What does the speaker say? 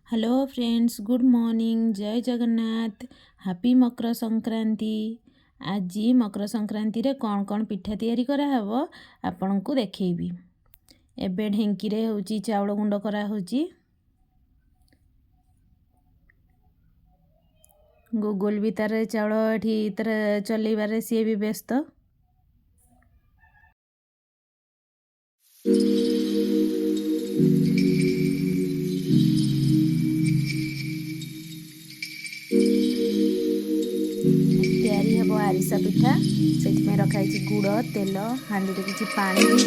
Hello friends, good morning. जय Jagannath. Happy Makar Sankranti. आज मकर संक्रांति रे कौन कौन पिठा तैयारी करा हबो आपन को देखैबी। एबे ढेंकी रे होची चावल गुंड करा होची। गूगल भी तार चावल एठी तार चलेबारे सी भी व्यस्त। तैयारी हम आरिसा पिठा से रखाई गुड़ तेल हाँडी किसी पानी गुड़